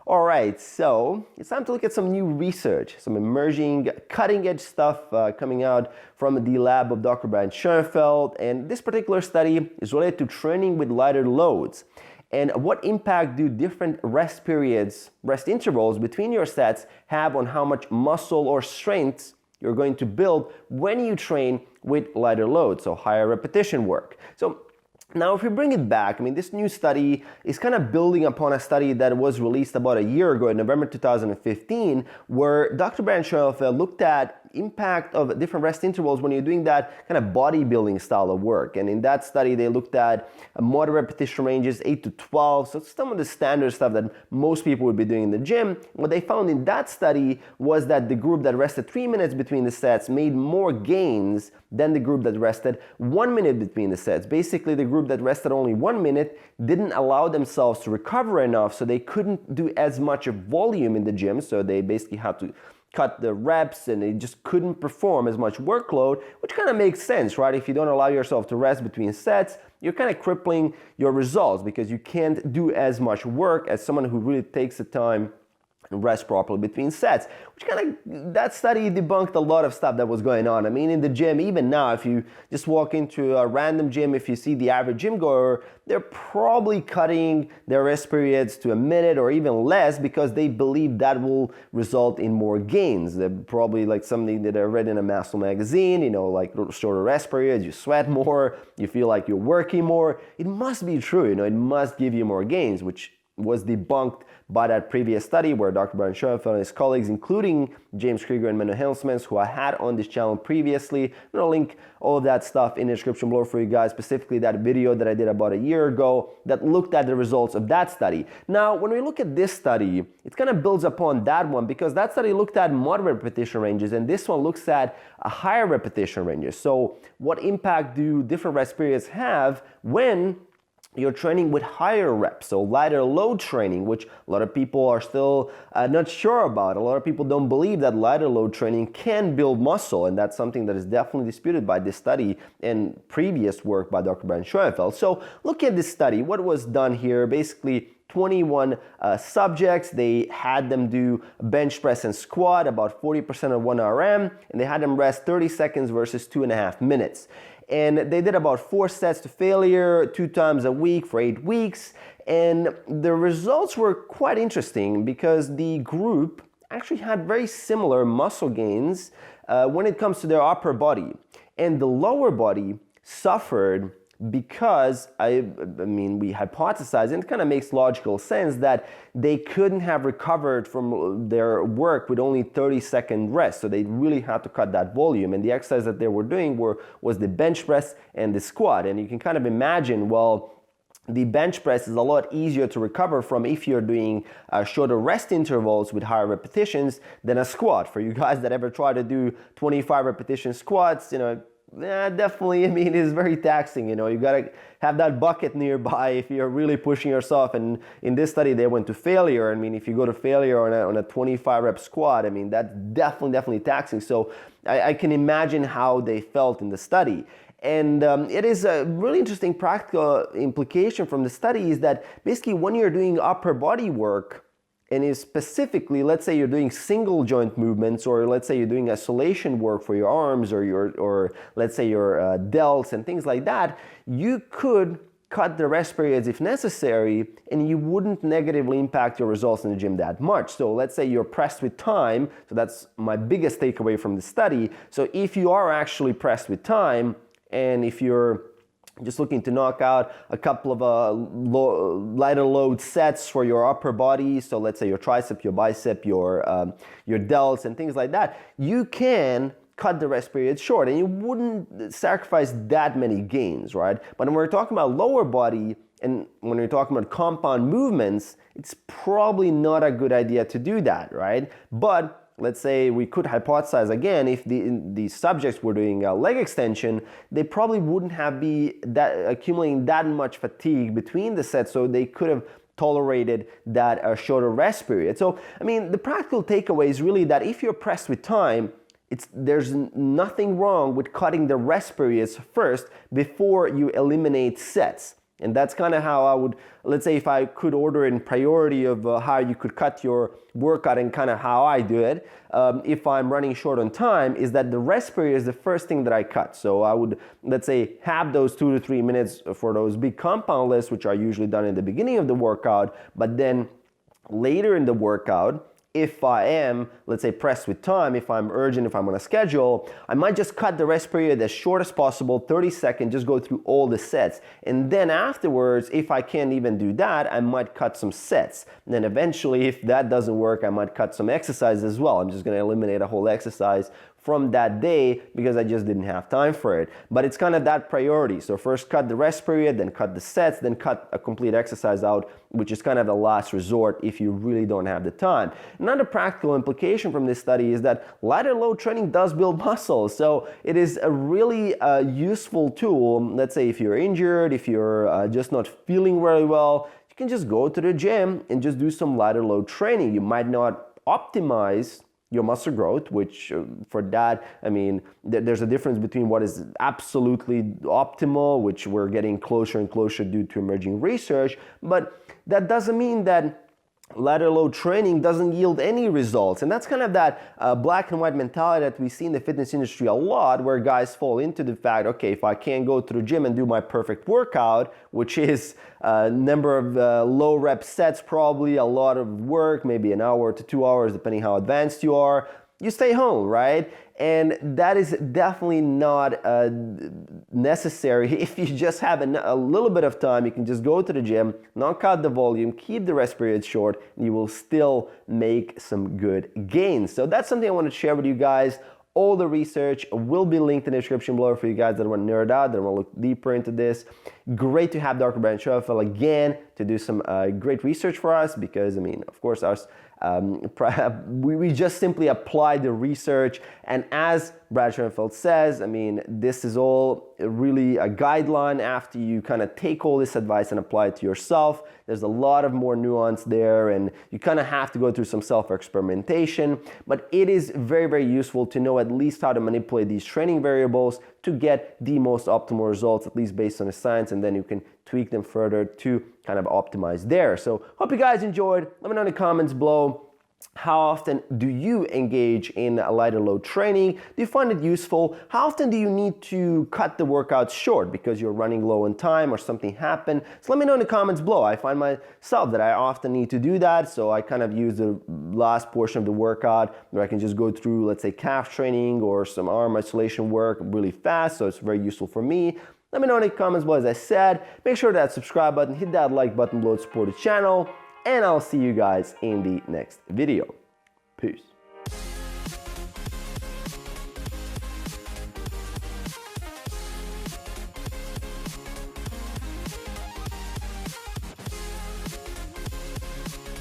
All right, so it's time to look at some new research, some emerging cutting-edge stuff coming out from the lab of Dr. Brad Schoenfeld. And this particular study is related to training with lighter loads. And what impact do different rest periods, rest intervals between your sets have on how much muscle or strength you're going to build when you train with lighter loads, so higher repetition work. So now, if we bring it back, this new study is kind of building upon a study that was released about a year ago in November 2015, where Dr. Brad Schoenfeld looked at impact of different rest intervals when you're doing that kind of bodybuilding style of work. And in that study, they looked at moderate repetition ranges, 8 to 12, so some of the standard stuff that most people would be doing in the gym. What they found in that study was that the group that rested 3 minutes between the sets made more gains than the group that rested 1 minute between the sets. Basically, the group that rested only 1 minute didn't allow themselves to recover enough, so they couldn't do as much volume in the gym, so they basically had to cut the reps and they just couldn't perform as much workload, which kind of makes sense, right? If you don't allow yourself to rest between sets, you're kind of crippling your results because you can't do as much work as someone who really takes the time and rest properly between sets, which that study debunked a lot of stuff that was going on. In the gym, even now, if you just walk into a random gym, if you see the average gym goer, they're probably cutting their rest periods to a minute or even less because they believe that will result in more gains. They're probably like something that I read in a Muscle magazine, like shorter rest periods, you sweat more, you feel like you're working more. It must be true, it must give you more gains, which was debunked by that previous study where Dr. Brad Schoenfeld and his colleagues, including James Krieger and Menno Helsmans, who I had on this channel previously. I'm going to link all of that stuff in the description below for you guys, specifically that video that I did about a year ago that looked at the results of that study. Now, when we look at this study, it kind of builds upon that one because that study looked at moderate repetition ranges and this one looks at a higher repetition ranges. So what impact do different rest periods have when you're training with higher reps, so lighter load training, which a lot of people are still not sure about. A lot of people don't believe that lighter load training can build muscle, and that's something that is definitely disputed by this study and previous work by Dr. Brad Schoenfeld. So look at this study. What was done here, basically 21 subjects, they had them do bench press and squat, about 40% of 1 RM, and they had them rest 30 seconds versus 2.5 minutes. And they did about 4 sets to failure, 2 times a week for 8 weeks. And the results were quite interesting because the group actually had very similar muscle gains when it comes to their upper body. And the lower body suffered because we hypothesized, and it kind of makes logical sense, that they couldn't have recovered from their work with only 30-second rest. So they really had to cut that volume. And the exercise that they were doing was the bench press and the squat. And you can kind of imagine, the bench press is a lot easier to recover from if you're doing shorter rest intervals with higher repetitions than a squat. For you guys that ever try to do 25 repetition squats, definitely, it's very taxing. You gotta have that bucket nearby if you're really pushing yourself. And in this study, they went to failure. If you go to failure on a 25 rep squat, that's definitely taxing. So I can imagine how they felt in the study. And it is a really interesting practical implication from the study is that basically when you're doing upper body work, and is specifically, let's say you're doing single joint movements, or let's say you're doing isolation work for your arms, or let's say your delts and things like that, you could cut the rest periods if necessary, and you wouldn't negatively impact your results in the gym that much. So let's say you're pressed with time, so that's my biggest takeaway from the study. So if you are actually pressed with time, and if you're just looking to knock out a couple of lighter load sets for your upper body, so let's say your tricep, your bicep, your delts and things like that, you can cut the rest period short and you wouldn't sacrifice that many gains, right? But when we're talking about lower body and when we're talking about compound movements, it's probably not a good idea to do that, right? But let's say we could hypothesize again, if the subjects were doing a leg extension, they probably wouldn't have accumulating that much fatigue between the sets, so they could have tolerated that shorter rest period. So, the practical takeaway is really that if you're pressed with time, there's nothing wrong with cutting the rest periods first before you eliminate sets. And that's kind of how I would, let's say if I could order in priority of how you could cut your workout and kind of how I do it, if I'm running short on time, is that the rest period is the first thing that I cut. So I would, let's say, have those 2 to 3 minutes for those big compound lifts, which are usually done in the beginning of the workout, but then later in the workout, if I am, let's say, pressed with time, if I'm urgent, if I'm on a schedule, I might just cut the rest period as short as possible, 30 seconds, just go through all the sets. And then afterwards, if I can't even do that, I might cut some sets. And then eventually, if that doesn't work, I might cut some exercise as well. I'm just gonna eliminate a whole exercise from that day because I just didn't have time for it. But it's kind of that priority. So first cut the rest period, then cut the sets, then cut a complete exercise out, which is kind of the last resort if you really don't have the time. Another practical implication from this study is that lighter load training does build muscle. So it is a really useful tool. Let's say if you're injured, if you're just not feeling very well, you can just go to the gym and just do some lighter load training. You might not optimize your muscle growth, which for that, I mean, there's a difference between what is absolutely optimal, which we're getting closer and closer due to emerging research, but that doesn't mean that lighter load training doesn't yield any results. And that's kind of that black and white mentality that we see in the fitness industry a lot, where guys fall into the fact, okay, if I can't go to the gym and do my perfect workout, which is a number of low rep sets, probably a lot of work, maybe an hour to 2 hours, depending how advanced you are, you stay home, right? And that is definitely not necessary. If you just have a little bit of time, you can just go to the gym, knock out the volume, keep the rest period short, and you will still make some good gains. So that's something I want to share with you guys. All the research will be linked in the description below for you guys that want to nerd out, that want to look deeper into this. Great to have Dr. Brad Schoenfeld again to do some great research for us, because, I mean, of course, we just simply apply the research. And as Brad Schoenfeld says, I mean, this is all really a guideline after you kind of take all this advice and apply it to yourself. There's a lot of more nuance there, and you kind of have to go through some self-experimentation, but it is very, very useful to know at least how to manipulate these training variables to get the most optimal results, at least based on the science, and then you can tweak them further to kind of optimize there. So hope you guys enjoyed. Let me know in the comments below, how often do you engage in a lighter load training? Do you find it useful? How often do you need to cut the workouts short because you're running low on time or something happened? So let me know in the comments below. I find myself that I often need to do that, so I kind of use the last portion of the workout where I can just go through, let's say, calf training or some arm isolation work really fast, so it's very useful for me. Let me know in the comments below. As I said, make sure that subscribe button, hit that like button below to support the channel, and I'll see you guys in the next video. Peace.